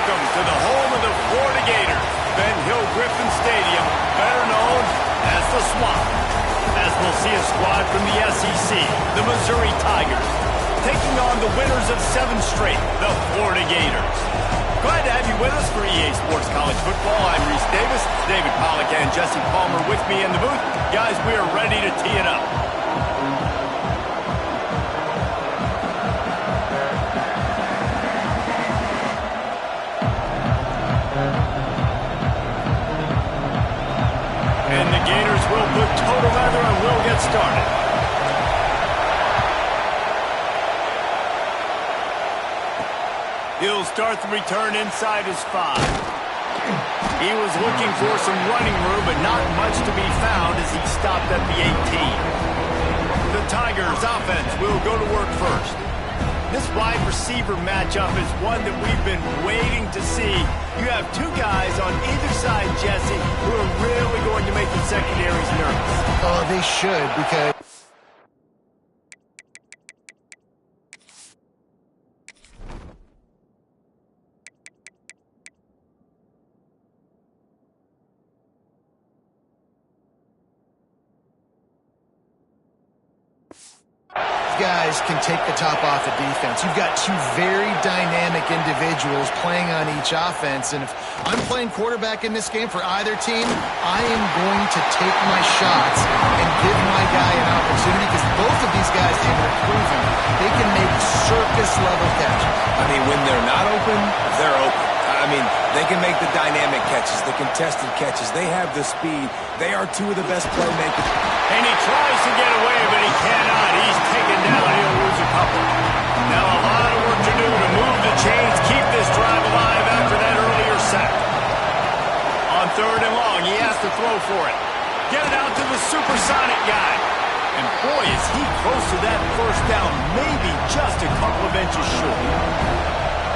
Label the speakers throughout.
Speaker 1: Welcome to the home of the Florida Gators, Ben Hill Griffin Stadium, better known as the Swamp. As we'll see a squad from the SEC, the Missouri Tigers, taking on the winners of 7 straight, the Florida Gators. Glad to have you with us for EA Sports College Football. I'm Reese Davis, David Pollack and Jesse Palmer with me in the booth. Guys, we are ready to tee it up. And the Gators will put total leather and will get started. He'll start the return inside his 5. He was looking for some running room, but not much to be found as he stopped at the 18. The Tigers offense will go to work first. This wide receiver matchup is one that we've been waiting to see. You have 2 guys on either side, Jesse, who are really going to make the secondaries nervous.
Speaker 2: Oh, they should, because guys can take the top off the defense. You've got 2 very dynamic individuals playing on each offense, and if I'm playing quarterback in this game for either team, I am going to take my shots and give my guy an opportunity, because both of these guys have proven they can make circus-level catches.
Speaker 3: I mean, when they're not open, they're open. I mean, they can make the dynamic catches, the contested catches. They have the speed. They are 2 of the best playmakers.
Speaker 1: And he tries to get away, but he cannot. He's taken down. He'll lose a couple. Now a lot of work to do to move the chains, keep this drive alive after that earlier sack. On 3rd and long, he has to throw for it. Get it out to the supersonic guy. And boy, is he close to that first down, maybe just a couple of inches short.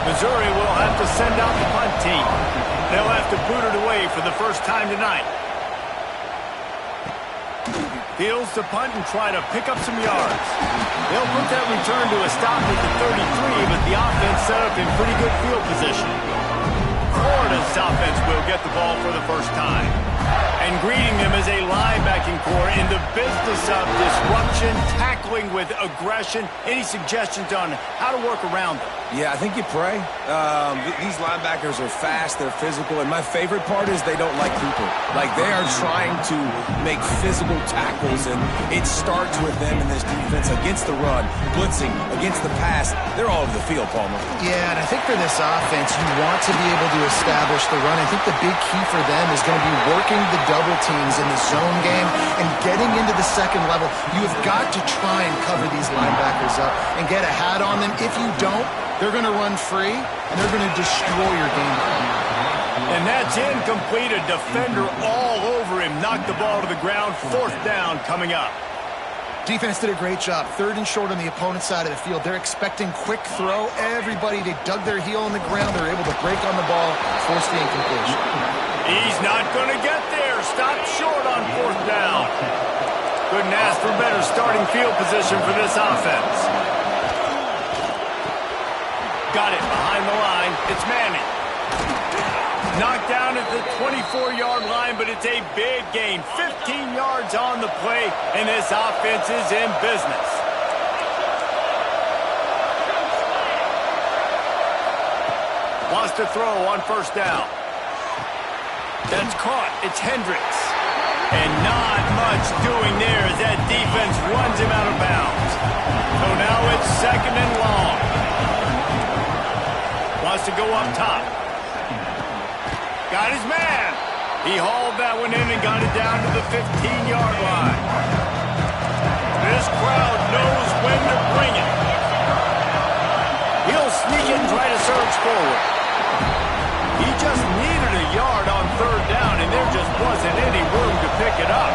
Speaker 1: Missouri will have to send out the punt team. They'll have to boot it away for the first time tonight. Fields to punt and try to pick up some yards. They'll put that return to a stop at the 33, but the offense set up in pretty good field position. Florida's offense will get the ball for the first time. And greeting them is a linebacking core in the business of disruption, tackling with aggression. Any suggestions on how to work around them?
Speaker 3: Yeah, I think you pray. These linebackers are fast, they're physical, and my favorite part is they don't like people. Like, they are trying to make physical tackles, and it starts with them in this defense against the run, blitzing, against the pass. They're all over the field, Palmer.
Speaker 2: Yeah, and I think for this offense, you want to be able to establish the run. I think the big key for them is going to be working the double teams in the zone game and getting into the second level. You have got to try and cover these linebackers up and get a hat on them. If you don't, they're going to run free, and they're going to destroy your game.
Speaker 1: And that's incomplete. A defender all over him. Knocked the ball to the ground. 4th down coming up.
Speaker 2: Defense did a great job. 3rd and short on the opponent's side of the field. They're expecting quick throw. Everybody, they dug their heel on the ground. They're able to break on the ball, force the incompletion.
Speaker 1: He's not going to get there. Stopped short on 4th down. Couldn't ask for better starting field position for this offense. Got it behind the line. It's Manning. Knocked down at the 24-yard line, but it's a big gain. 15 yards on the play, and this offense is in business. Wants to throw on 1st down. That's caught. It's Hendricks. And not much doing there as that defense runs him out of bounds. So now it's 2nd and long. Wants to go up top. Got his man. He hauled that one in and got it down to the 15-yard line. This crowd knows when to bring it. He'll sneak it and try to surge forward. He just needed a yard on 3rd down, and there just wasn't any room to pick it up.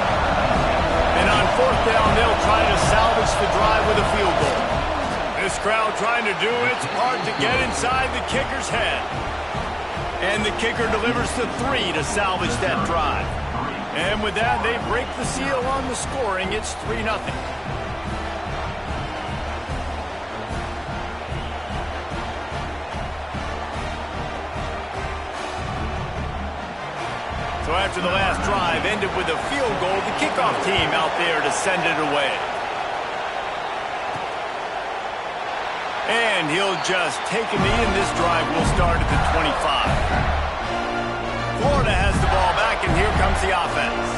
Speaker 1: And on 4th down, they'll try to salvage the drive with a field goal. This crowd trying to do its part to get inside the kicker's head. And the kicker delivers the 3 to salvage that drive. And with that, they break the seal on the scoring. It's 3-0. So after the last drive ended with a field goal, the kickoff team out there to send it away. And he'll just take a knee, and this drive will start at the 25. Florida has the ball back, and here comes the offense.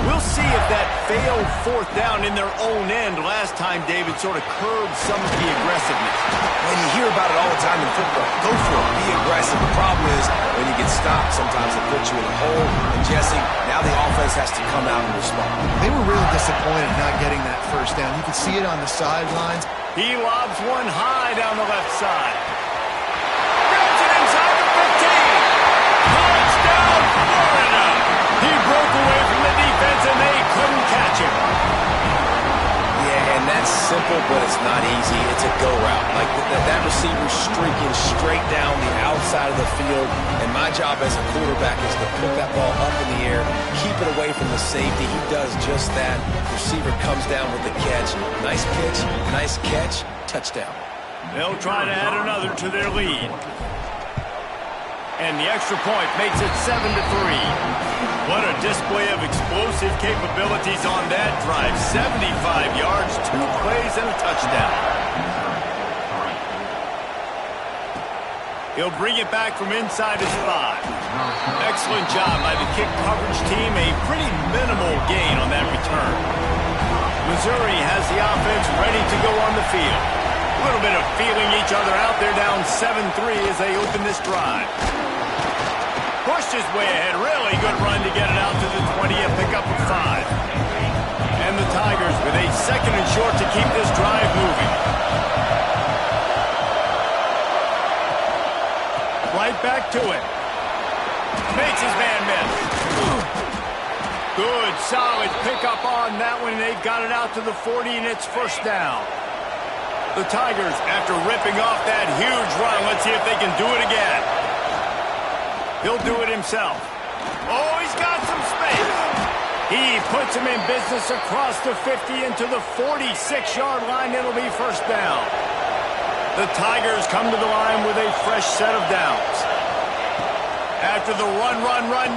Speaker 1: We'll see if that failed fourth down in their own end last time, David, sort of curbed some of the aggressiveness.
Speaker 3: When you hear about it all the time in football, go for it, be aggressive. The problem is when you get stopped, sometimes it puts you in a hole. And Jesse, now the offense has to come out and respond.
Speaker 2: They were really disappointed not getting that first down. You could see it on the sidelines.
Speaker 1: He lobs one high down the left side. Grabs it inside the 15. Touchdown, Florida. He broke away from the defense, and they couldn't catch him.
Speaker 3: Yeah, and that's simple, but it's not easy. It's a go route. Like that receiver's streaking straight down the outside of the field, and my job as a quarterback is to put that ball up in the air, keep it away from the safety. He does just that. Receiver comes down with the catch. Nice pitch, nice catch, touchdown.
Speaker 1: They'll try to add another to their lead. And the extra point makes it 7-3. What a display of explosive capabilities on that drive. 75 yards, 2 plays, and a touchdown. He'll bring it back from inside his 5. Excellent job by the kick coverage team. A pretty minimal gain on that return. Missouri has the offense ready to go on the field. A little bit of feeling each other out. They're down 7-3 as they open this drive. Pushed his way ahead. Really good run to get it out to the 20 and pick up a 5. And the Tigers with a 2nd and short to keep this drive moving. Right back to it. Makes his man miss. Good, solid pickup on that one. They've got it out to the 40, and it's first down. The Tigers, after ripping off that huge run, let's see if they can do it again. He'll do it himself. Oh, he's got some space. He puts him in business across the 50 into the 46-yard line. It'll be first down. The Tigers come to the line with a fresh set of downs. After the run,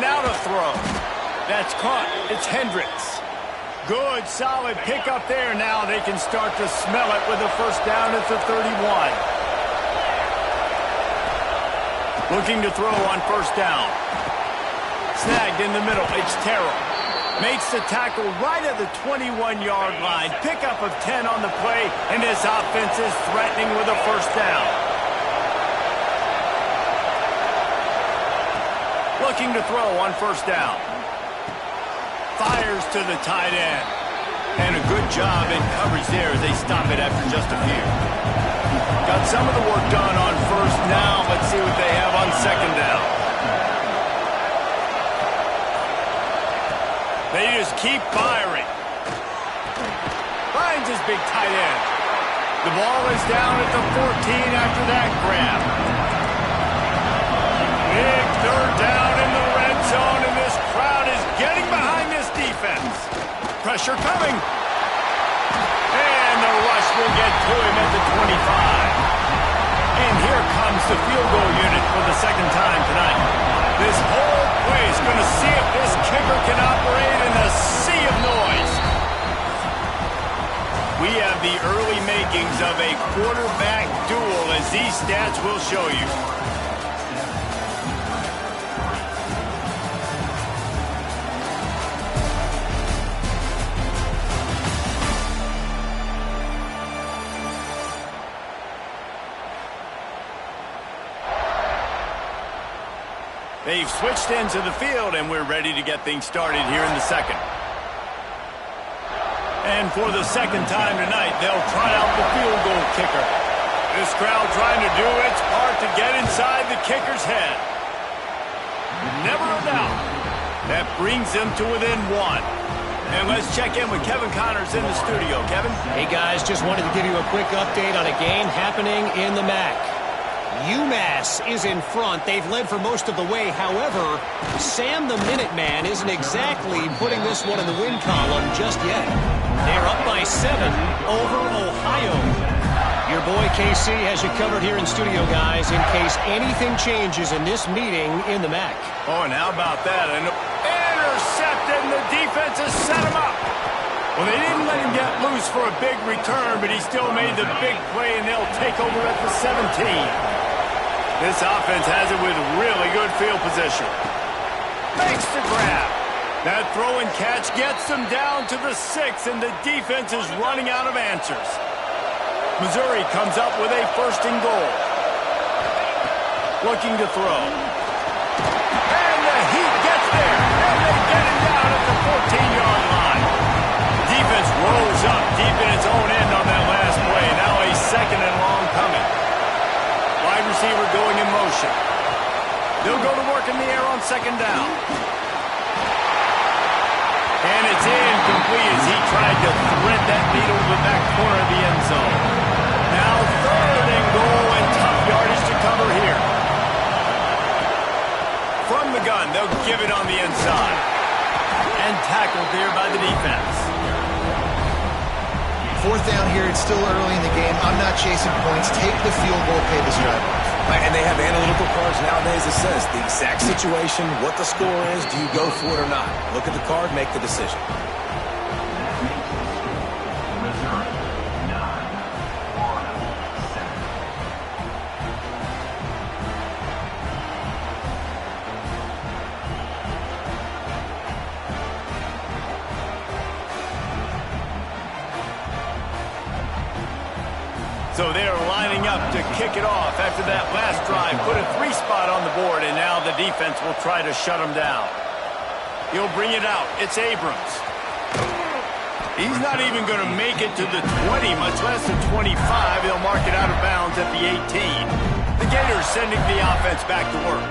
Speaker 1: now to throw. That's caught. It's Hendricks. Good, solid pickup there. Now they can start to smell it with a first down at the 31. Looking to throw on first down. Snagged in the middle. It's Terrell. Makes the tackle right at the 21-yard line. Pickup of 10 on the play, and this offense is threatening with a first down. Looking to throw on first down. Fires to the tight end. And a good job in coverage there as they stop it after just a few. Got some of the work done on first. Now let's see what they have on second down. They just keep firing. Finds his big tight end. The ball is down at the 14 after that grab. Big third down in the red zone, and this crowd is getting behind this defense. Pressure coming. And the rush will get to him at the 25. And here comes the field goal unit for the second time tonight. This whole place going to see if this kicker can operate in a sea of noise. We have the early makings of a quarterback duel, as these stats will show you. They've switched ends of the field, and we're ready to get things started here in the second. And for the second time tonight, they'll try out the field goal kicker. This crowd trying to do its part to get inside the kicker's head. Never a doubt. That brings them to within 1. And let's check in with Kevin Connors in the studio. Kevin?
Speaker 4: Hey, guys, just wanted to give you a quick update on a game happening in the MAC. UMass is in front. They've led for most of the way. However, Sam the Minuteman isn't exactly putting this one in the win column just yet. They're up by 7 over Ohio. Your boy KC has you covered here in studio, guys, in case anything changes in this meeting in the MAC.
Speaker 1: Oh, and how about that? intercepted, and the defense has set him up. Well, they didn't let him get loose for a big return, but he still made the big play, and they'll take over at the 17. This offense has it with really good field position. Makes the grab. That throw and catch gets them down to the 6, and the defense is running out of answers. Missouri comes up with a 1st and goal. Looking to throw. And the Heat gets there, and they get him down at the 14-yard line. Defense rose up deep in its own end on that last play. Now a 2nd and long coming. Wide receiver going in motion. They'll go to work in the air on 2nd down. And it's incomplete as he tried to thread that needle to the back corner of the end zone. Now 3rd and goal, and tough yardage to cover here. From the gun, they'll give it on the inside. And tackled there by the defense.
Speaker 2: 4th down here, it's still early in the game. I'm not chasing points. Take the field goal, pay this drive off.
Speaker 3: And they have analytical cards nowadays that says the exact situation, what the score is, do you go for it or not? Look at the card, make the decision.
Speaker 1: So they're lining up to kick it off after that last drive. Put a 3 spot on the board, and now the defense will try to shut them down. He'll bring it out. It's Abrams. He's not even going to make it to the 20, much less the 25. They'll mark it out of bounds at the 18. The Gators sending the offense back to work.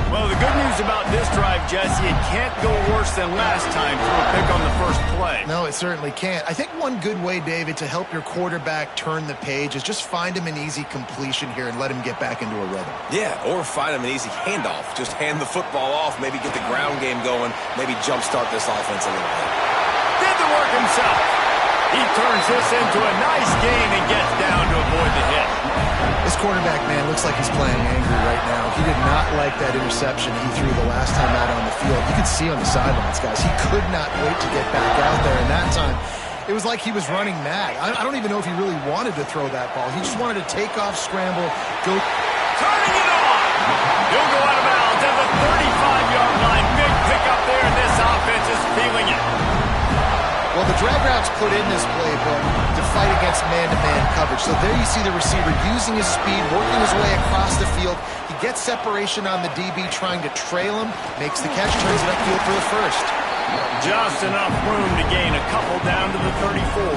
Speaker 1: Well, the good news about this drive, Jesse, it can't go worse than last time for a pick on the first play.
Speaker 2: No, it certainly can't. I think one good way, David, to help your quarterback turn the page is just find him an easy completion here and let him get back into a rhythm.
Speaker 3: Yeah, or find him an easy handoff. Just hand the football off, maybe get the ground game going, maybe jumpstart this offense a little bit.
Speaker 1: Did the work himself. He turns this into a nice gain and gets down to avoid the hit.
Speaker 2: This quarterback, man, looks like he's playing angry right now. He did not like that interception he threw the last time out on the field. You could see on the sidelines, guys. He could not wait to get back out there, and that time it was like he was running mad. I don't even know if he really wanted to throw that ball. He just wanted to take off, scramble, go.
Speaker 1: Turning it on. He'll go out of bounds at the 35-yard line. Big pickup there, and this offense is feeling it.
Speaker 2: Well, the drag route's put in this playbook to fight against man-to-man coverage. So there you see the receiver using his speed, working his way across the field. He gets separation on the DB, trying to trail him, makes the catch, turns it upfield for the 1st.
Speaker 1: Just enough room to gain a couple down to the 34.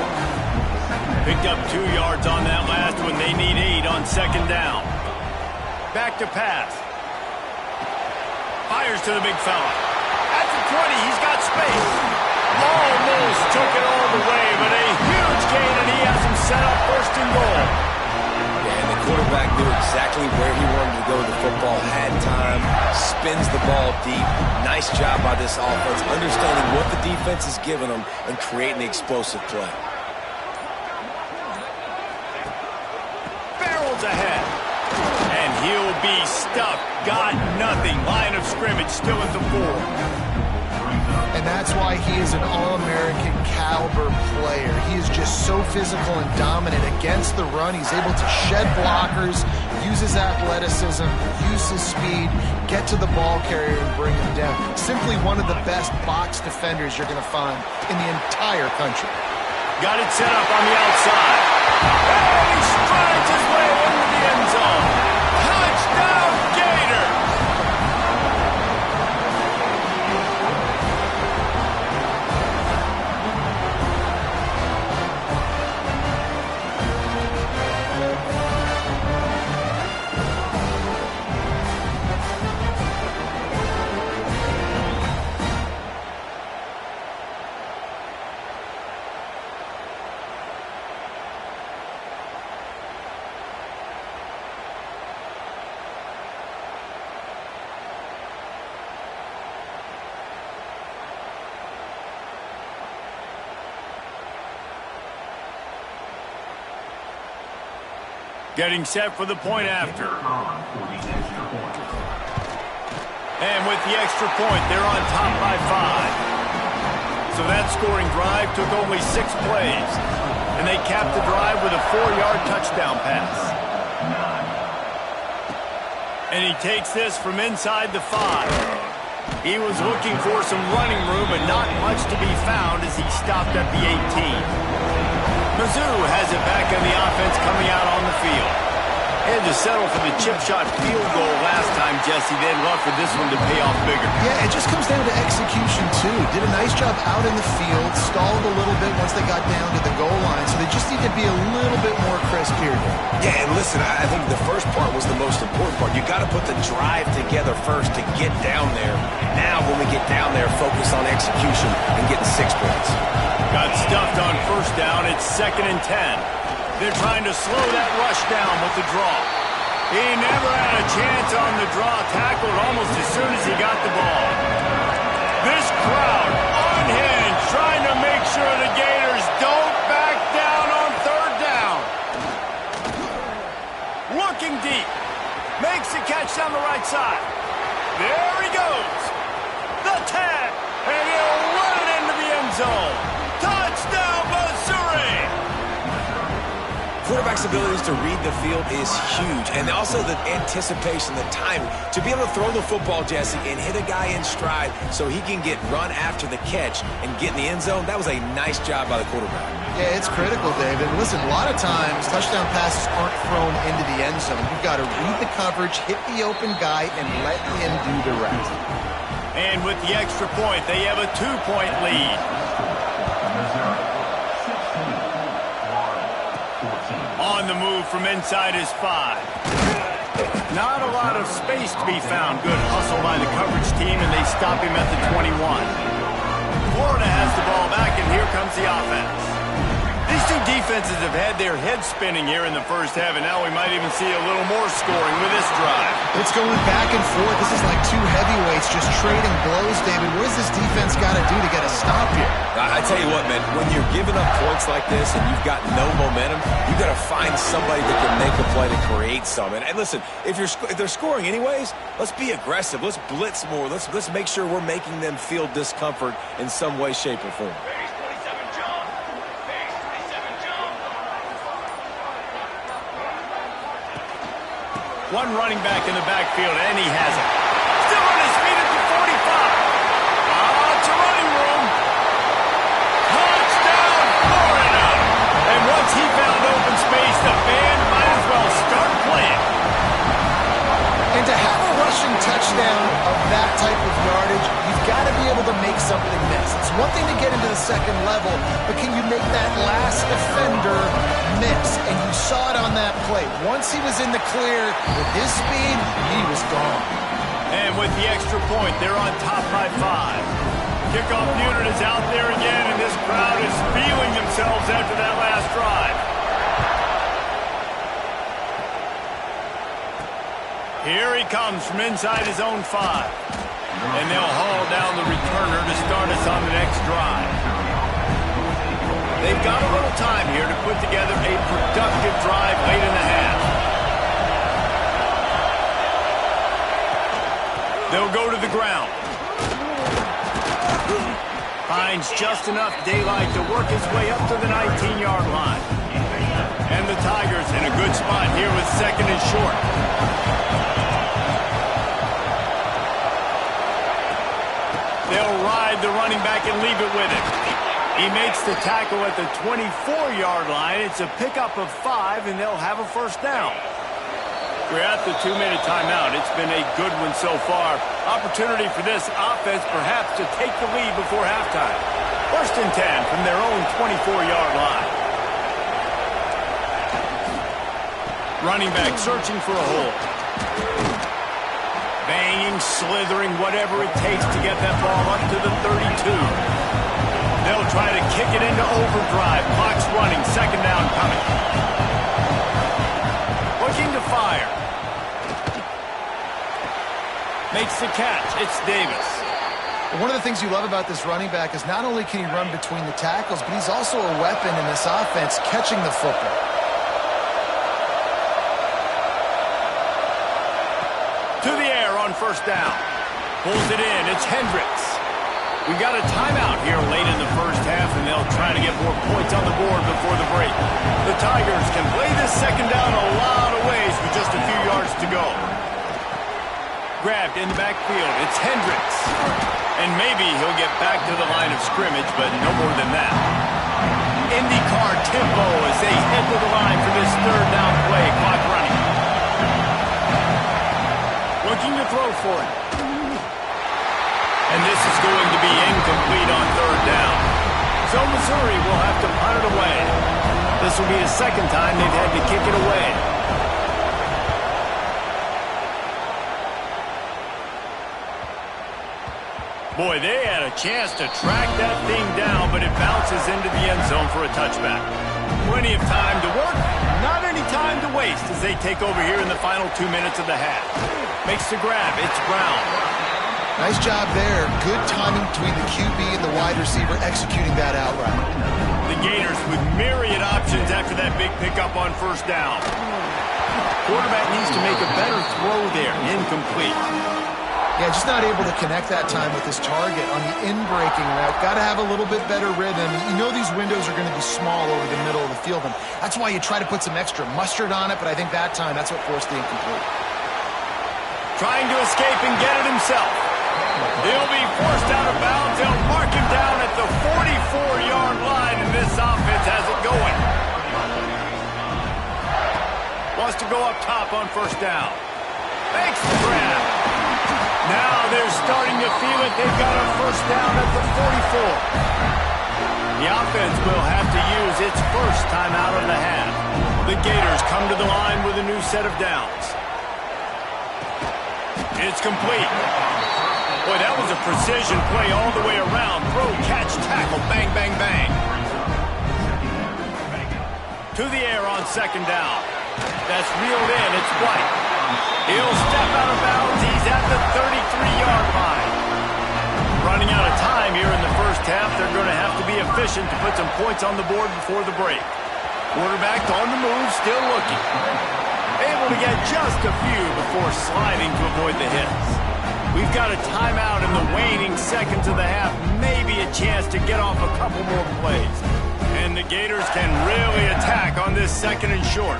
Speaker 1: Picked up 2 yards on that last one. They need 8 on 2nd down. Back to pass. Fires to the big fella. At the 20, he's got space. Almost took it all the way, but a huge gain, and he has him set up 1st and goal.
Speaker 3: Yeah, and the quarterback knew exactly where he wanted to go with the football, had time, spins the ball deep. Nice job by this offense, understanding what the defense is giving them and creating the explosive play.
Speaker 1: Barrels ahead. And he'll be stuffed. Got nothing. Line of scrimmage still at the 4.
Speaker 2: And that's why he is an All-American caliber player. He is just so physical and dominant against the run. He's able to shed blockers, use his athleticism, use his speed, get to the ball carrier and bring him down. Simply one of the best box defenders you're going to find in the entire country.
Speaker 1: Got it set up on the outside. And he strides his way into the end zone. Touchdown, Gators! Getting set for the point after. And with the extra point, they're on top by 5. So that scoring drive took only 6 plays. And they capped the drive with a 4-yard touchdown pass. And he takes this from inside the 5. He was looking for some running room, but not much to be found as he stopped at the 18. Mizzou has it back on the offense coming out on the field. He had to settle for the chip shot field goal last time, Jesse. They'd love for this one to pay off bigger.
Speaker 2: Yeah, it just comes down to execution, too. Did a nice job out in the field, stalled a little bit once they got down to the goal line, so they just need to be a little bit more crisp here.
Speaker 3: Yeah, and listen, I think the first part was the most important part. You got to put the drive together first to get down there. Now, when we get down there, focus on execution and getting 6 points.
Speaker 1: Got stuffed on first down. It's 2nd and 10. They're trying to slow that rush down with the draw. He never had a chance on the draw. Tackled almost as soon as he got the ball. This crowd unhinged, trying to make sure the Gators don't back down on 3rd down. Looking deep. Makes the catch down the right side. There he goes. The tag. And he'll run it into the end zone. Touchdown, Missouri!
Speaker 3: Quarterback's abilities to read the field is huge, and also the anticipation, the timing. To be able to throw the football, Jesse, and hit a guy in stride so he can get run after the catch and get in the end zone, that was a nice job by the quarterback.
Speaker 2: Yeah, it's critical, David. Listen, a lot of times touchdown passes aren't thrown into the end zone. You've got to read the coverage, hit the open guy, and let him do the rest.
Speaker 1: And with the extra point, they have a 2-point lead. On the move from inside his 5. Not a lot of space to be found. Good hustle by the coverage team, and they stop him at the 21. Florida has the ball back, and here comes the offense. These two defenses have had their heads spinning here in the first half, and now we might even see a little more scoring with this drive.
Speaker 2: It's going back and forth. This is like two heavyweights just trading blows, David. What does this defense got to do to get a stop here?
Speaker 3: I tell you what, man, when you're giving up points like this and you've got no momentum, you've got to find somebody that can make a play to create something. And listen, if they're scoring anyways, let's be aggressive. Let's blitz more. Let's make sure we're making them feel discomfort in some way, shape, or form.
Speaker 1: One running back in the backfield, and he has it. Still on his feet at the 45. It's a running room. Touchdown, Florida. And once he found open space, the band might as well start playing.
Speaker 2: And to have a rushing touchdown of that type of yardage, you've got to be able to make something miss. It's one thing to get into the second level, but can you make that last defender miss? And you saw it on that play. Once he was in the clear with his speed, he was gone.
Speaker 1: And with the extra point, they're on top by 5. Kickoff unit is out there again, and this crowd is feeling themselves after that last drive. Here he comes from inside his own 5. And they'll haul down the returner to start us on the next drive. They've got a little time here to put together a productive drive late in the half. They'll go to the ground. Finds just enough daylight to work his way up to the 19-yard line. And the Tigers in a good spot here with 2nd and short. They'll ride the running back and leave it with him. He makes the tackle at the 24-yard line. It's a pickup of 5, and they'll have a first down. We're at the 2-minute timeout. It's been a good one so far. Opportunity for this offense perhaps to take the lead before halftime. 1st and 10 from their own 24-yard line. Running back searching for a hole. Banging, slithering, whatever it takes to get that ball up to the 32. They'll try to kick it into overdrive. Clock's running. 2nd down coming. Looking to fire. Makes the catch. It's Davis.
Speaker 2: One of the things you love about this running back is not only can he run between the tackles, but he's also a weapon in this offense catching the football.
Speaker 1: To the air on 1st down. Pulls it in. It's Hendricks. We got a timeout here late in the first half, and they'll try to get more points on the board before the break. The Tigers can play this second down a lot of ways with just a few yards to go. Grabbed in the backfield. It's Hendricks. And maybe he'll get back to the line of scrimmage, but no more than that. IndyCar tempo as they head to the line for this third down play. Clock running. Looking to throw for it. And this is going to be incomplete on third down. So Missouri will have to punt it away. This will be the second time they've had to kick it away. Boy, they had a chance to track that thing down, but it bounces into the end zone for a touchback. Plenty of time to work, not any time to waste as they take over here in the final 2 minutes of the half. Makes the grab. It's Brown.
Speaker 2: Nice job there. Good timing between the QB and the wide receiver executing that out route.
Speaker 1: The Gators with myriad options after that big pickup on first down. Quarterback needs to make a better throw there. Incomplete.
Speaker 2: Yeah, just not able to connect that time with his target on the in-breaking route. Got to have a little bit better rhythm. You know these windows are going to be small over the middle of the field, and that's why you try to put some extra mustard on it, but I think that time that's what forced the incomplete.
Speaker 1: Trying to escape and get it himself. He'll be forced out of bounds. They'll mark him down at the 44-yard line, and this offense has it going. Wants to go up top on first down. Makes the grab. Now they're starting to feel it. They've got a first down at the 44. The offense will have to use its first timeout of the half. The Gators come to the line with a new set of downs. It's complete. Boy, that was a precision play all the way around. Throw, catch, tackle, bang, bang, bang. To the air on second down. That's reeled in. It's White. He'll step out of bounds. He's at the 33-yard line. Running out of time here in the first half. They're going to have to be efficient to put some points on the board before the break. Quarterback on the move, still looking. Able to get just a few before sliding to avoid the hits. We've got a timeout in the waning seconds of the half. Maybe a chance to get off a couple more plays. And the Gators can really attack on this second and short.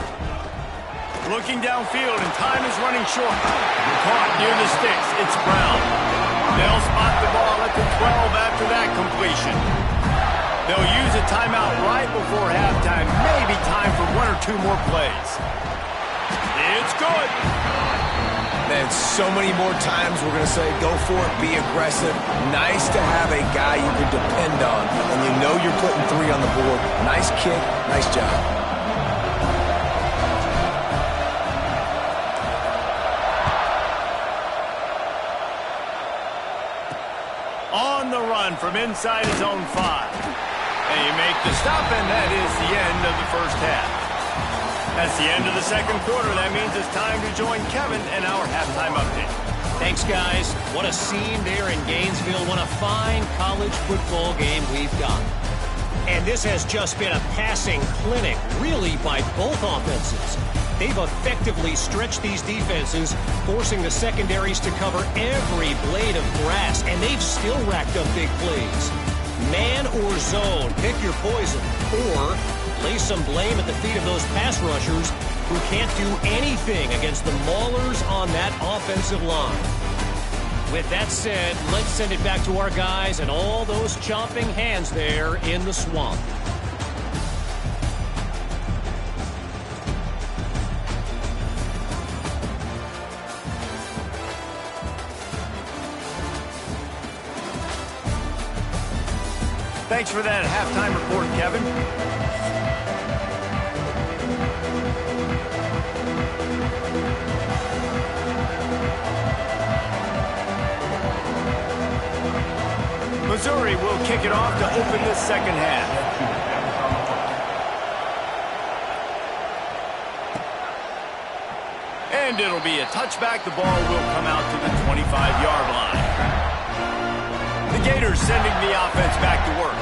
Speaker 1: Looking downfield, and time is running short. Caught near the sticks. It's Brown. They'll spot the ball at the 12 after that completion. They'll use a timeout right before halftime. Maybe time for one or two more plays. It's good.
Speaker 3: Man, so many more times we're going to say, go for it, be aggressive. Nice to have a guy you can depend on, and you know you're putting three on the board. Nice kick, nice job.
Speaker 1: On the run from inside his own 5. They make the stop, and that is the end of the first half. That's the end of the second quarter. That means it's time to join Kevin and our halftime update.
Speaker 4: Thanks, guys. What a scene there in Gainesville. What a fine college football game we've got. And this has just been a passing clinic, really, by both offenses. They've effectively stretched these defenses, forcing the secondaries to cover every blade of grass, and they've still racked up big plays. Man or zone, pick your poison, or lay some blame at the feet of those pass rushers who can't do anything against the maulers on that offensive line. With that said, let's send it back to our guys and all those chomping hands there in the swamp.
Speaker 1: Thanks for that halftime report, Kevin. Missouri will kick it off to open this second half. And it'll be a touchback. The ball will come out to the 25-yard line. The Gators sending the offense back to work.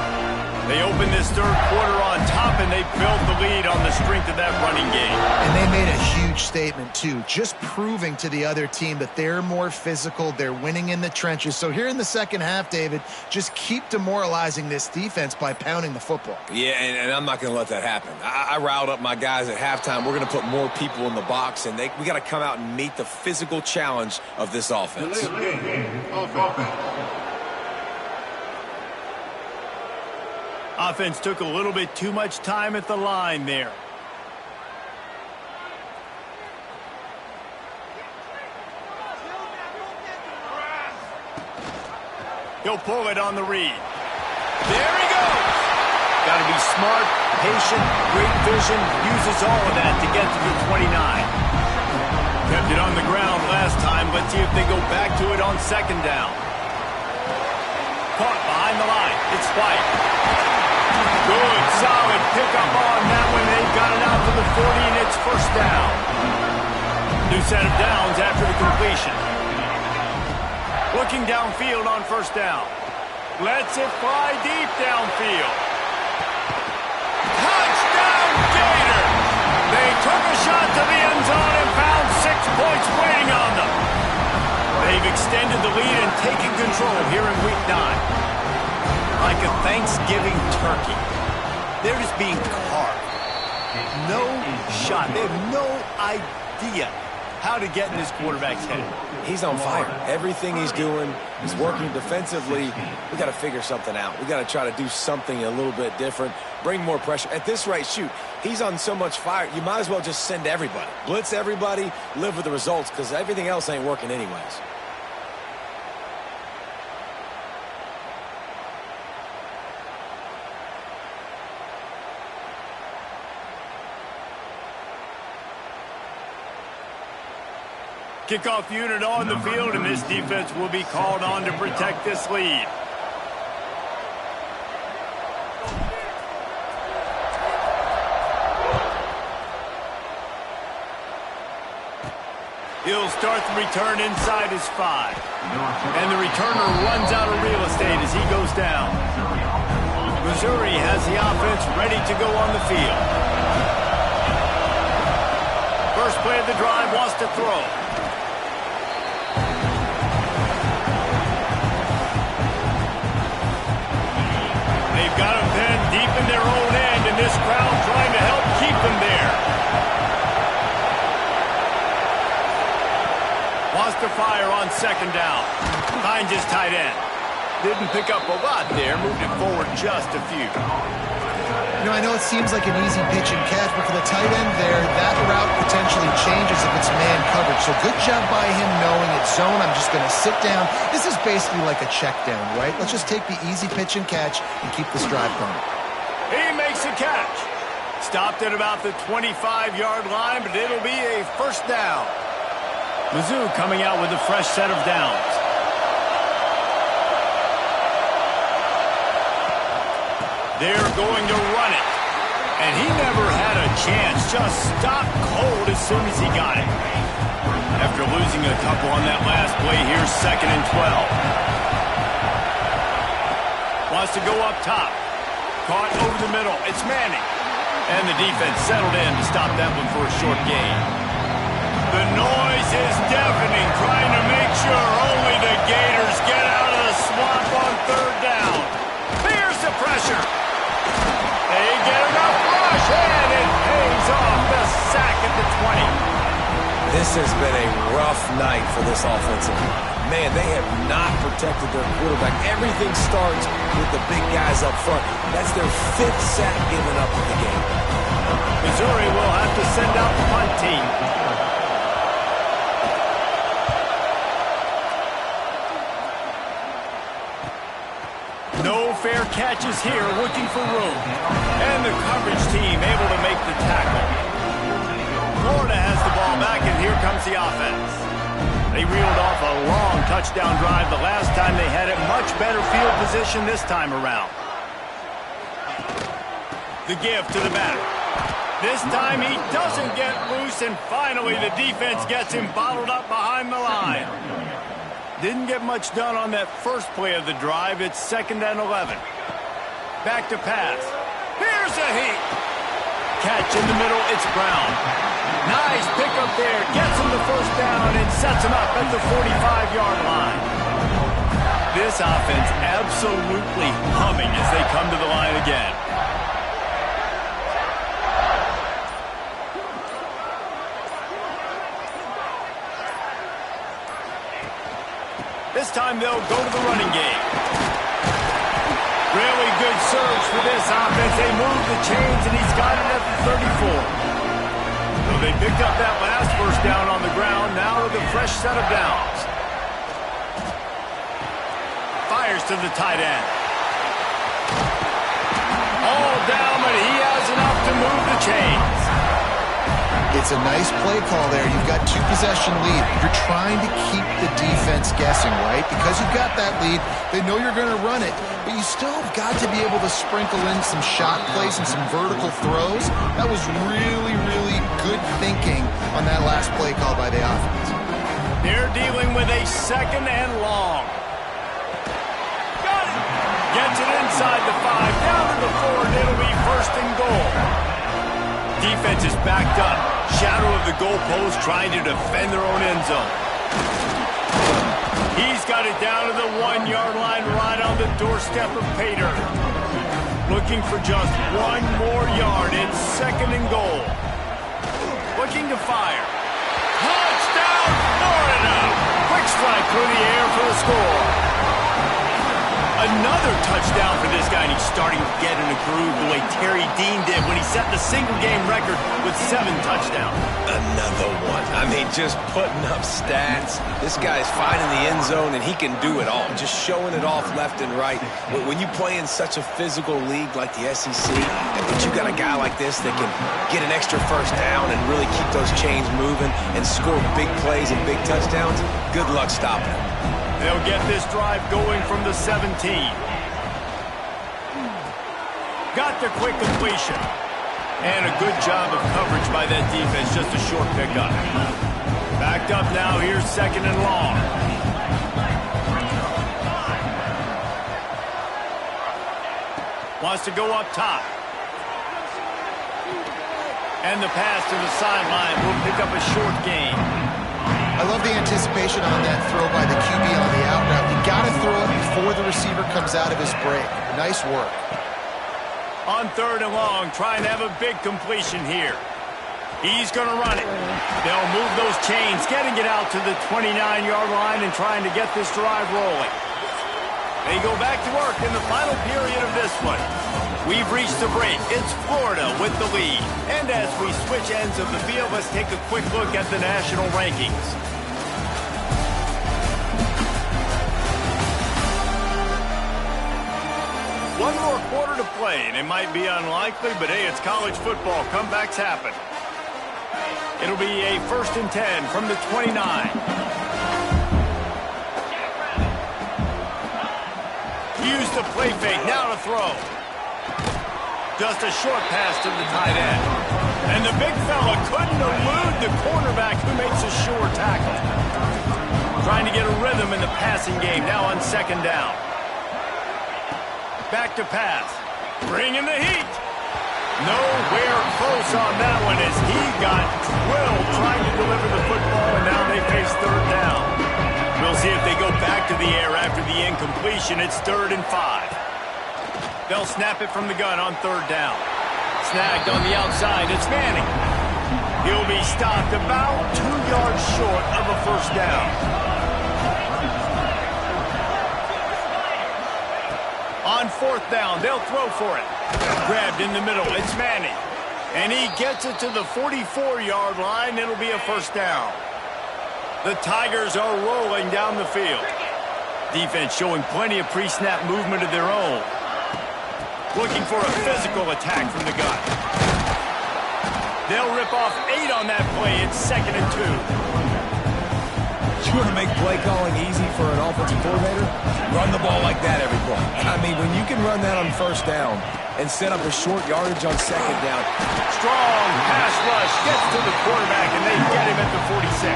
Speaker 1: They opened this third quarter on top, and they built the lead on the strength of that running game.
Speaker 2: And they made a huge statement, too, just proving to the other team that they're more physical, they're winning in the trenches. So here in the second half, David, just keep demoralizing this defense by pounding the football.
Speaker 3: Yeah, and I'm not going to let that happen. I riled up my guys at halftime. We're going to put more people in the box, and we got to come out and meet the physical challenge of this offense.
Speaker 1: Offense took a little bit too much time at the line there. He'll pull it on the read. There he goes. Got to be smart, patient, great vision. Uses all of that to get to the 29. Kept it on the ground last time. Let's see if they go back to it on second down. Caught behind the line. It's White. Good, solid pickup on that one. They've got it out to the 40, and it's first down. New set of downs after the completion. Looking downfield on first down. Lets it fly deep downfield. Touchdown, Gators! They took a shot to the end zone and found 6 points waiting on them. They've extended the lead and taken control here in Week 9. Like a Thanksgiving turkey. They're just being carved. No shot. They have no idea how to get in this quarterback's head.
Speaker 3: He's on fire. Everything he's doing is working defensively. We got to figure something out. We got to try to do something a little bit different. Bring more pressure. At this rate, shoot, he's on so much fire, you might as well just send everybody. Blitz everybody, live with the results, because everything else ain't working anyways.
Speaker 1: Kickoff unit on the field, and this defense will be called on to protect this lead. He'll start the return inside his 5. And the returner runs out of real estate as he goes down. Missouri has the offense ready to go on the field. First play of the drive, wants to throw. They've got them then deep in their own end, and this crowd trying to help keep them there. Wants to fire on second down. Finds his tight end. Didn't pick up a lot there, moved it forward just a few.
Speaker 2: You know, I know it seems like an easy pitch and catch, but for the tight end there, that route potentially changes if it's man coverage. So good job by him knowing it's zone. I'm just going to sit down. This is basically like a check down, right? Let's just take the easy pitch and catch and keep this drive going.
Speaker 1: He makes a catch. Stopped at about the 25-yard line, but it'll be a first down. Mizzou coming out with a fresh set of downs. They're going to run it. And he never had a chance. Just stopped cold as soon as he got it. After losing a couple on that last play, here's 2nd and 12. Wants to go up top. Caught over the middle. It's Manning. And the defense settled in to stop that one for a short gain. The noise is deafening, trying to make sure only the Gators get out of the swamp on third down. Here's the pressure. They get enough rush, and it pays off. The sack at the 20.
Speaker 3: This has been a rough night for this offensive line. Man, they have not protected their quarterback. Everything starts with the big guys up front. That's their 5th sack given up in the game.
Speaker 1: Missouri will have to send out the punt team. No fair catches here, looking for room. And the coverage team able to make the tackle. Florida has the ball back, and here comes the offense. They reeled off a long touchdown drive the last time they had it. Much better field position this time around. The give to the back. This time he doesn't get loose, and finally the defense gets him bottled up behind the line. Didn't get much done on that first play of the drive. It's 2nd and 11. Back to pass. Here's a heat. Catch in the middle, it's Brown. Nice pickup there. Gets him the first down and sets him up at the 45-yard line. This offense absolutely humming as they come to the line again. This time they'll go to the running game. Really good surge for this offense. They move the chains, and he's got it at the 34. So they picked up that last first down on the ground. Now with a fresh set of downs. Fires to the tight end. All down, but he has enough to move the chains.
Speaker 2: It's a nice play call there. You've got 2-possession lead. You're trying to keep the defense guessing, right? Because you've got that lead, they know you're going to run it, but you still have got to be able to sprinkle in some shot plays and some vertical throws. That was really, really good thinking on that last play call by the offense.
Speaker 1: They're dealing with a second and long. Got it. Gets it inside the 5, down to the 4, and it'll be first and goal. Defense is backed up. Shadow of the goalpost trying to defend their own end zone. He's got it down to the 1-yard line right on the doorstep of Pater. Looking for just one more yard. It's second and goal. Looking to fire. Touchdown, Florida! Quick strike through the air for the score. Another touchdown for this guy, and he's starting to get in a groove the way Terry Dean did when he set the single-game record with 7 touchdowns.
Speaker 3: Another one. I mean, just putting up stats. This guy's finding the end zone, and he can do it all. Just showing it off left and right. When you play in such a physical league like the SEC, but you got a guy like this that can get an extra first down and really keep those chains moving and score big plays and big touchdowns, good luck stopping him.
Speaker 1: They'll get this drive going from the 17. Got the quick completion. And a good job of coverage by that defense, just a short pickup. Backed up now, here's second and long. Wants to go up top. And the pass to the sideline will pick up a short gain.
Speaker 2: I love the anticipation on that throw by the QB on the out route. You got to throw it before the receiver comes out of his break. Nice work.
Speaker 1: On third and long, trying to have a big completion here. He's going to run it. They'll move those chains, getting it out to the 29-yard line and trying to get this drive rolling. They go back to work in the final period of this one. We've reached the break. It's Florida with the lead. And as we switch ends of the field, let's take a quick look at the national rankings. One more quarter to play, and it might be unlikely, but hey, it's college football. Comebacks happen. It'll be a 1st and 10 from the 29. Use the play fake, now to throw. Just a short pass to the tight end. And the big fella couldn't elude the cornerback who makes a sure tackle. Trying to get a rhythm in the passing game, now on second down. Back to pass. Bringing the heat. Nowhere close on that one as he got drilled trying to deliver the football, and now they face third down. We'll see if they go back to the air after the incompletion. It's 3rd and 5. They'll snap it from the gun on third down. Snagged on the outside. It's Manning. He'll be stopped about 2 yards short of a first down. On fourth down, they'll throw for it. Grabbed in the middle. It's Manning. And he gets it to the 44-yard line. It'll be a first down. The Tigers are rolling down the field. Defense showing plenty of pre-snap movement of their own. Looking for a physical attack from the gun. They'll rip off 8 on that play. It's 2nd and 2.
Speaker 3: You want to make play calling easy for an offensive coordinator? Run the ball like that every play. I mean, when you can run that on first down and set up a short yardage on second down.
Speaker 1: Strong pass rush gets to the quarterback, and they get him at the 46.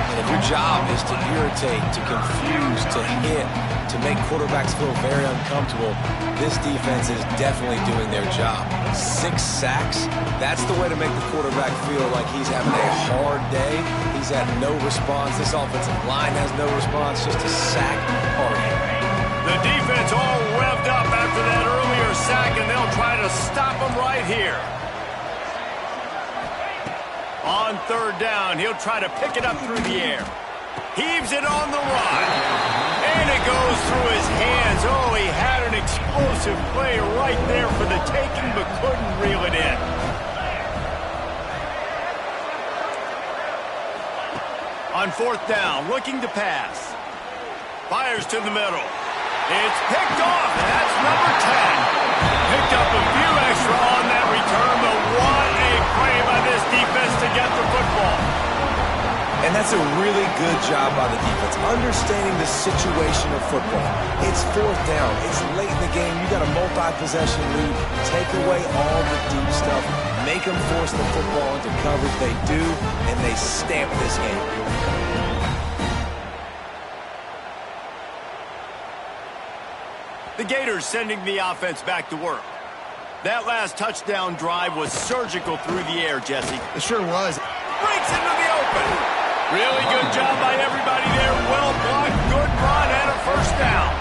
Speaker 3: And if Your job is to irritate, to confuse, to hit, to make quarterbacks feel very uncomfortable. This defense is definitely doing their job. 6 sacks, that's the way to make the quarterback feel like he's having a hard day. He's had no response. This offensive line has no response, just a sack party.
Speaker 1: The defense all revved up after that earlier sack, and they'll try to stop him right here. On 3rd down, he'll try to pick it up through the air. Heaves it on the run. And it goes through his hands. Oh, he had an explosive play right there for the taking, but couldn't reel it in. On 4th down, looking to pass. Fires to the middle. It's picked off, and that's number 10. Picked up a few extra on that return, but what a play by this defense to get the football.
Speaker 3: And that's a really good job by the defense, understanding the situation of football. It's 4th down. It's late in the game. You got a multi-possession lead. Take away all the deep stuff. Make them force the football into coverage. They do, and they stamp this game.
Speaker 1: The Gators sending the offense back to work. That last touchdown drive was surgical through the air, Jesse.
Speaker 2: It sure was.
Speaker 1: Breaks into the open. Really good job by everybody there. Well blocked, good run, and a 1st down.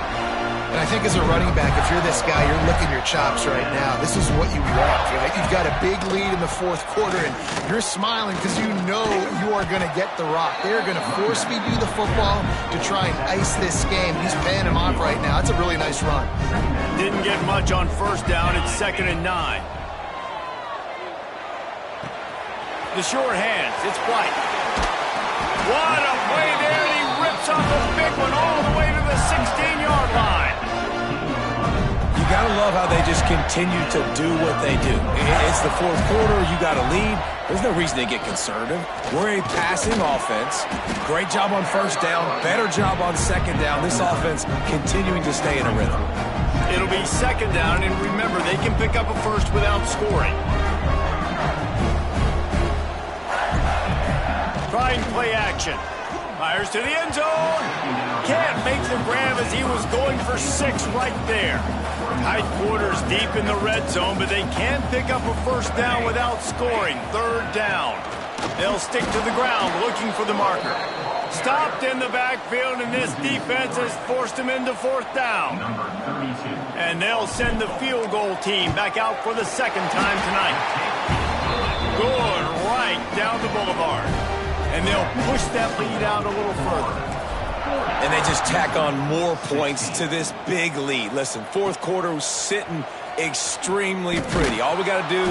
Speaker 2: And I think as a running back, if you're this guy, you're licking your chops right now. This is what you want, right? You've got a big lead in the 4th quarter, and you're smiling because you know you are going to get the rock. They're going to force feed you the football to try and ice this game. He's paying him off right now. It's a really nice run.
Speaker 1: Didn't get much on 1st down. It's 2nd and 9. The short hands. It's White. What a play there, and he rips off a big one all the way to the 16-yard line.
Speaker 3: You got to love how they just continue to do what they do. It's the 4th quarter. You got a lead. There's no reason to get conservative. We're a passing offense. Great job on 1st down. Better job on 2nd down. This offense continuing to stay in a rhythm.
Speaker 1: It'll be 2nd down, and remember, they can pick up a 1st without scoring. Trying play action. Fires to the end zone. Can't make the grab as he was going for 6 right there. Tight quarters deep in the red zone, but they can pick up a 1st down without scoring. 3rd down. They'll stick to the ground looking for the marker. Stopped in the backfield, and this defense has forced him into 4th down. And they'll send the field goal team back out for the 2nd time tonight. Good right down the boulevard. And they'll push that lead out a little further.
Speaker 3: And they just tack on more points to this big lead. Listen, 4th quarter was sitting extremely pretty. All we got to do,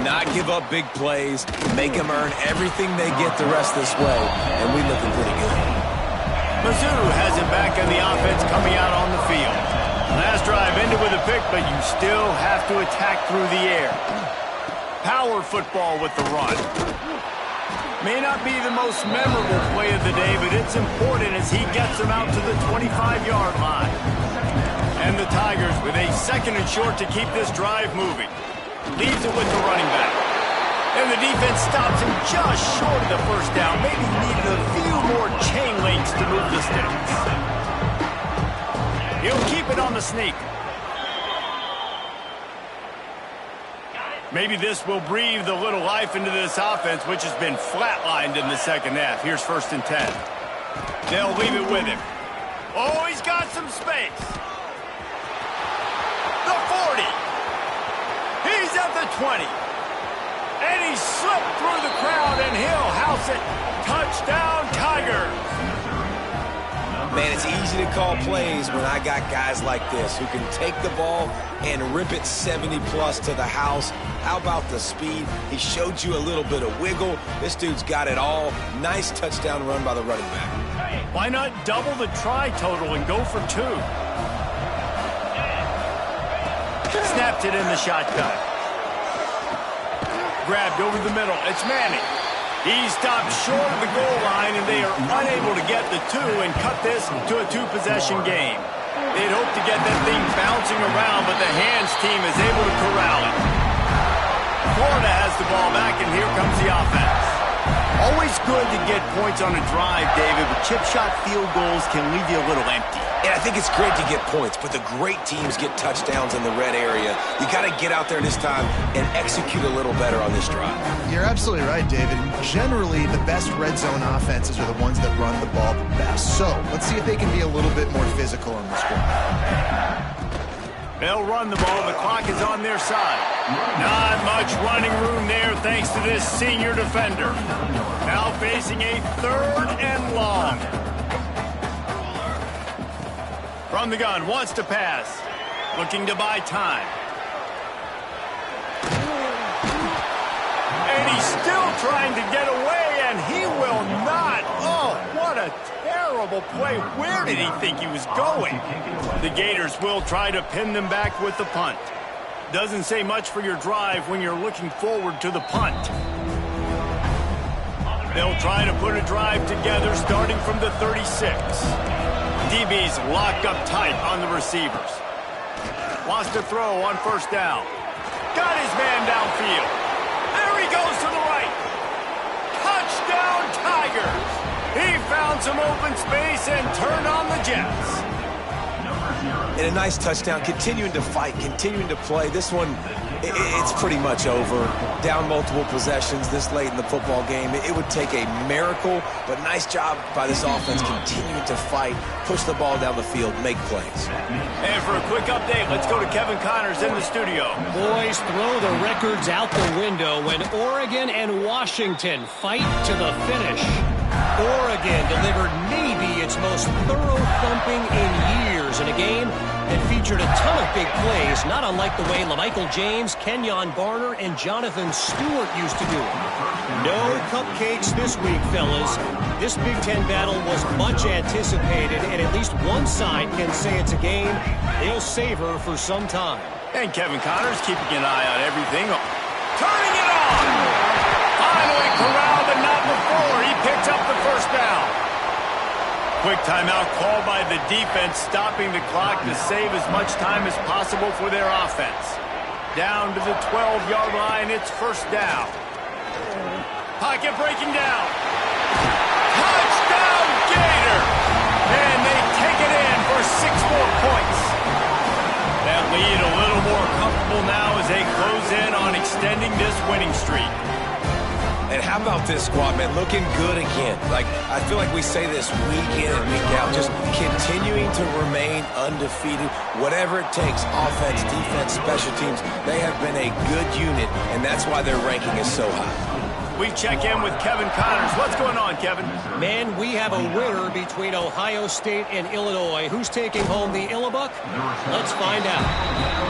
Speaker 3: not give up big plays, make them earn everything they get the rest this way, and we looking pretty good.
Speaker 1: Mizzou has it back on the offense coming out on the field. Last drive ended with a pick, but you still have to attack through the air. Power football with the run. May not be the most memorable play of the day, but it's important as he gets them out to the 25-yard line. And the Tigers with a 2nd and short to keep this drive moving. Leaves it with the running back. And the defense stops him just short of the 1st down. Maybe needed a few more chain links to move the sticks. He'll keep it on the sneak. Maybe this will breathe a little life into this offense, which has been flatlined in the 2nd half. Here's 1st and 10. They'll leave it with him. Oh, he's got some space. The 40. He's at the 20. And he slipped through the crowd, and he'll house it. Touchdown, Tigers.
Speaker 3: Man, it's easy to call plays when I got guys like this who can take the ball and rip it 70-plus to the house. How about the speed? He showed you a little bit of wiggle. This dude's got it all. Nice touchdown run by the running back.
Speaker 1: Why not double the try total and go for 2? Snapped it in the shotgun. Grabbed over the middle. It's Manning. He stopped short of the goal line, and they are unable to get the 2 and cut this to a 2-possession game. They'd hoped to get that thing bouncing around, but the hands team is able to corral it. Florida has the ball back, and here comes the offense. Always good to get points on a drive, David, but chip shot field goals can leave you a little empty.
Speaker 3: And I think it's great to get points, but the great teams get touchdowns in the red area. You got to get out there this time and execute a little better on this drive.
Speaker 2: You're absolutely right, David. Generally, the best red zone offenses are the ones that run the ball the best. So let's see if they can be a little bit more physical on this drive.
Speaker 1: They'll run the ball. The clock is on their side. Not much running room there thanks to this senior defender. Now facing a 3rd and long. From the gun, wants to pass. Looking to buy time. And he's still trying to get away, and he will not. Oh, what a terrible play. Where did he think he was going? The Gators will try to pin them back with the punt. Doesn't say much for your drive when you're looking forward to the punt. They'll try to put a drive together starting from the 36. DB's locked up tight on the receivers. Wants to throw on 1st down. Got his man downfield. There he goes to the right. Touchdown, Tigers. He found some open space and turned on the Jets.
Speaker 3: And a nice touchdown, continuing to fight, continuing to play. This one, it's pretty much over. Down multiple possessions this late in the football game. It would take a miracle, but nice job by this offense continuing to fight, push the ball down the field, make plays.
Speaker 1: And for a quick update, let's go to Kevin Connors in the studio.
Speaker 4: Boys, throw the records out the window when Oregon and Washington fight to the finish. Oregon delivered maybe its most thorough thumping in years in a game that featured a ton of big plays, not unlike the way LaMichael James, Kenyon Barner, and Jonathan Stewart used to do it. No cupcakes this week, fellas. This Big Ten battle was much anticipated, and at least one side can say it's a game they'll savor for some time.
Speaker 1: And Kevin Connors keeping an eye on everything. Turning it on! Finally corralled, but not before. He picked up the 1st down. Quick timeout called by the defense, stopping the clock to save as much time as possible for their offense. Down to the 12-yard line, it's 1st down. Pocket breaking down. Touchdown, Gator! And they take it in for 6 more points. That lead a little more comfortable now as they close in on extending this winning streak.
Speaker 3: And how about this squad, man? Looking good again. Like, I feel like we say this week in and week out, just continuing to remain undefeated. Whatever it takes, offense, defense, special teams, they have been a good unit, and that's why their ranking is so high.
Speaker 1: We check in with Kevin Connors. What's going on, Kevin?
Speaker 4: Man, we have a winner between Ohio State and Illinois. Who's taking home the Illabuck? Let's find out.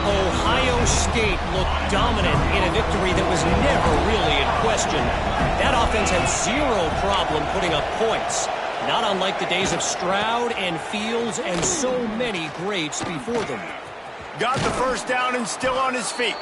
Speaker 4: Ohio State looked dominant in a victory that was never really in question. That offense had zero problem putting up points. Not unlike the days of Stroud and Fields and so many greats before them.
Speaker 1: Got the 1st down and still on his feet.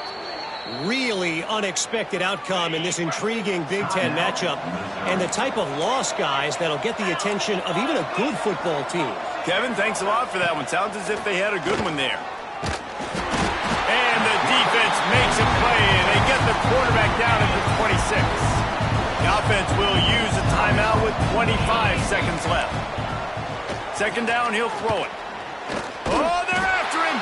Speaker 4: Really unexpected outcome in this intriguing Big Ten matchup, and the type of loss, guys, that'll get the attention of even a good football team.
Speaker 1: Kevin, thanks a lot for that one. Sounds as if they had a good one there. And the defense makes a play, and they get the quarterback down at the 26. The offense will use a timeout with 25 seconds left. 2nd down, he'll throw it. Oh, they're after him.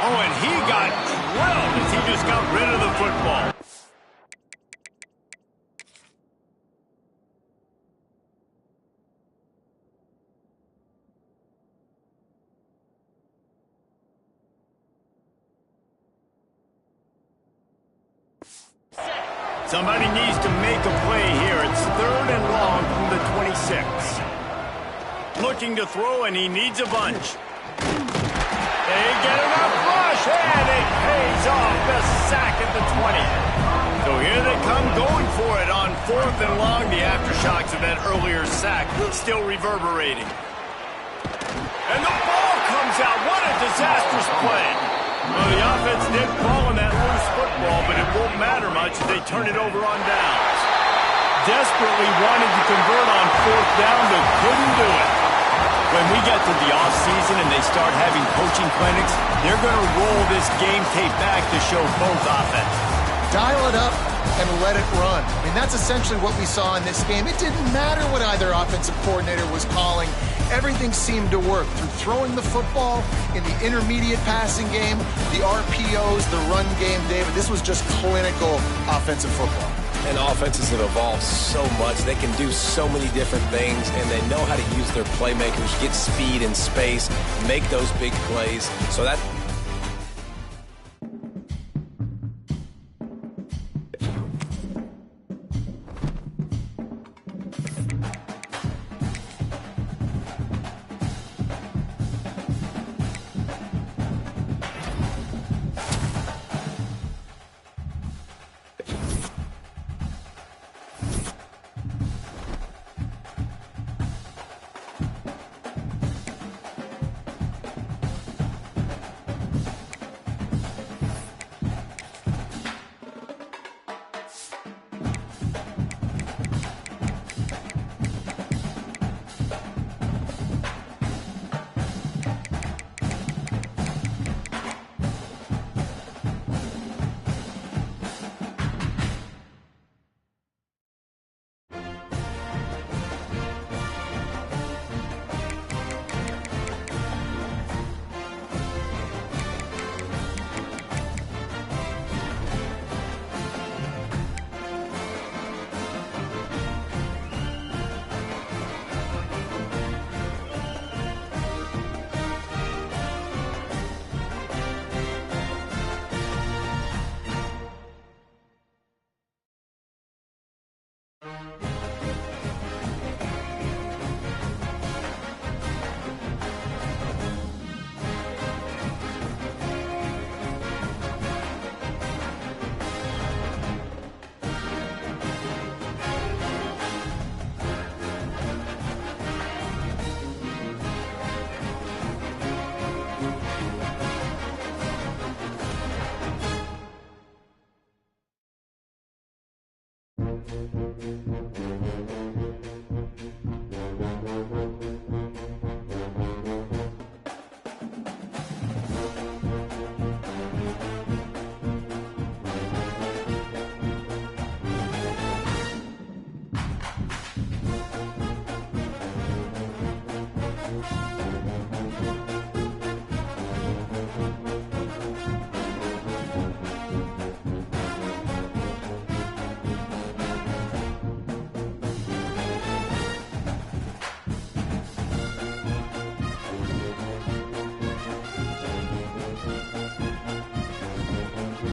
Speaker 1: Oh, and he got drilled as he just got rid of the football. Somebody needs to make a play here. It's 3rd and long from the 26. Looking to throw, and he needs a bunch. They get enough rush, and it pays off the sack at the 20. So here they come going for it on 4th and long. The aftershocks of that earlier sack still reverberating. And the ball comes out. What a disastrous play. Well, the offense did fall in that loose football, but it won't matter much as they turn it over on downs. Desperately wanted to convert on 4th down, but couldn't do it. When we get to the offseason and they start having coaching clinics, they're going to roll this game tape back to show both offenses.
Speaker 2: Dial it up, and let it run. I mean, that's essentially what we saw in this game. It didn't matter what either offensive coordinator was calling. Everything seemed to work through throwing the football in the intermediate passing game, the RPOs, the run game, David. This was just clinical offensive football.
Speaker 3: And offenses have evolved so much. They can do so many different things, and they know how to use their playmakers, get speed and space, make those big plays. So that